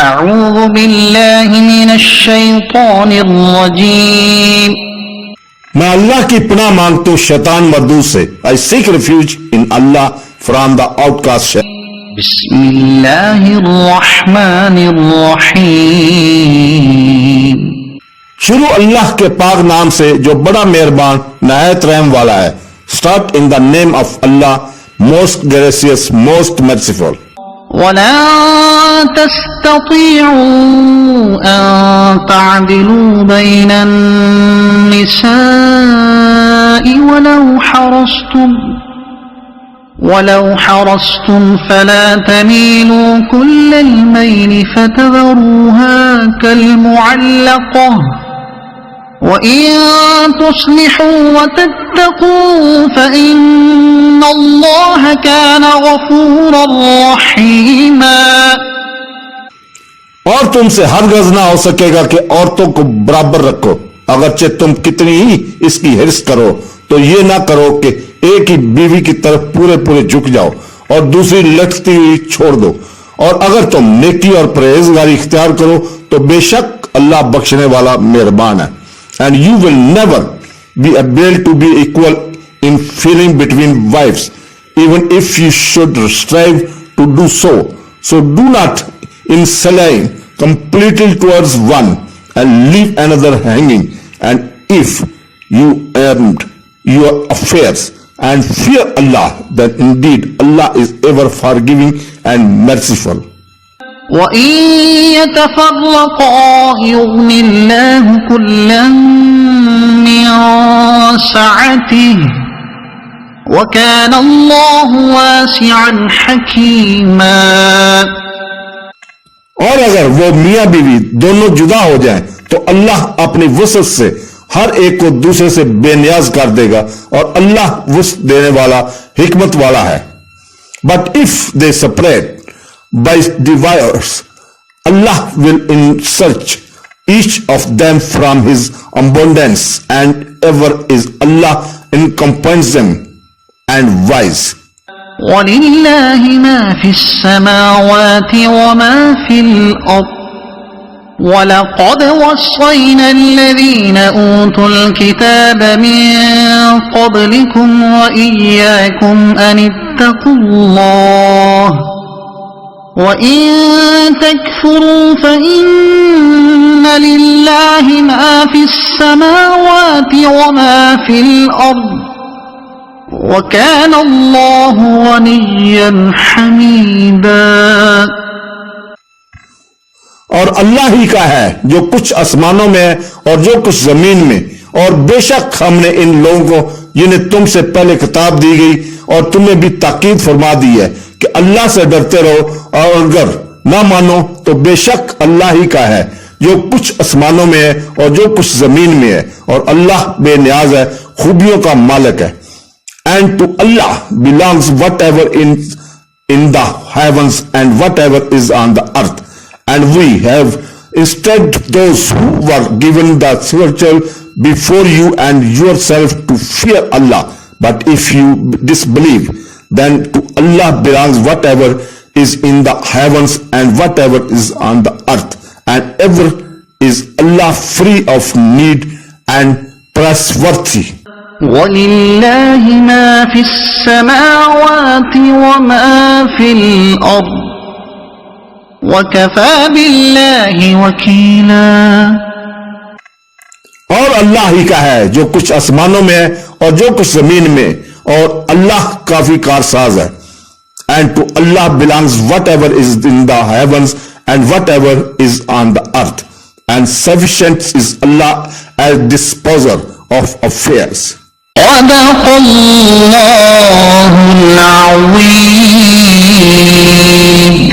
अऊज़ु बिल्लाहि मिनश्शैतानिर्रजीम। मैं अल्लाह की पनाह मांगता हूँ शैतान मर्दूद से। आई seek refuge in Allah from the outcast. बिस्मिल्लाहिर्रहमानिर्रहीम। शुरू अल्लाह के पाक नाम से जो बड़ा मेहरबान नहायत रहम वाला है। Start in the name of Allah most gracious most merciful. वलन तस्ततीअू अन तअदिलू बैनन निसाइ वलौ हरस्तुम फला तमीलू कुल्लल मैल फतज़रूहा कल्मुअल्लक़ह वइन तुस्लिहू वतत्तक़ू फ़इन्नल्लाह कान गफ़ूरर रहीमा। और तुमसे हरगिज़ ना हो सकेगा कि औरतों को बराबर रखो, अगरचे तुम कितनी ही इसकी हिर्स करो तो ये ना करो कि एक ही बीवी की तरफ पूरे पूरे झुक जाओ और दूसरी लटकती हुई छोड़ दो। और अगर तुम नेकी और परहेजगारी इख्तियार करो तो बेशक अल्लाह बख्शने वाला मेहरबान है। And you will never be able to be equal in feeling between wifes even if you should strive to do so. So do not incline completely towards one and leave another hanging. And if you earned your affairs and fear Allah, then indeed Allah is ever forgiving and merciful. وَإِن يَتَفَرَّقَا يُغْنِ اللَّهُ كُلًّا مِّن سَعَتِهِ وَكَانَ اللَّهُ وَاسِعًا حَكِيمًا। और अगर वो मियां बीवी दोनों जुदा हो जाएं तो अल्लाह अपनी वसअत से हर एक को दूसरे से बेनियाज कर देगा और अल्लाह वसअत देने वाला हिकमत वाला है। But if they separate by divorce Allah will enrich each of them from his abundance and ever is Allah encompassing and wise. वलिल्लाहि मा फिस समावाति व मा फिल अर्द वलक़द वस्सैना अल्लज़ीना ऊतुल किताब मिन क़ब्लिकुम व इय्याकुम अन इत्तक़ुल्लाह व इन तकफ़ुरू फ़इन्न लिल्लाहि मा फिस समावाति व मा फिल अर्द वकान अल्लाहु गनिय्यन हमीदा। और अल्लाह ही का है जो कुछ आसमानों में है और जो कुछ जमीन में। और बेशक हमने इन लोगों को जिन्हें तुमसे पहले किताब दी गई और तुम्हें भी ताकीद फरमा दी है कि अल्लाह से डरते रहो और अगर ना मानो तो बेशक अल्लाह ही का है जो कुछ आसमानों में है और जो कुछ जमीन में है। और अल्लाह बेनियाज है, खूबियों का मालिक है। And to Allah belongs whatever in the heavens and whatever is on the earth. And we have instructed those who were given the scripture before you and yourself to fear Allah. But if you disbelieve, then to Allah belongs whatever is in the heavens and whatever is on the earth. And ever is Allah free of need and trustworthy. वलिल्लाहि मा फिस समावाति व मा fill अर्द वकफ़ा बिल्लाहि वकीला। और अल्लाह ही का है जो कुछ आसमानों में है और जो कुछ जमीन में और अल्लाह काफी कारसाज है। And to Allah belongs whatever is in the heavens and whatever is on the earth and sufficient is Allah as disposer of affairs. सदक़ल्लाहुल अज़ीम।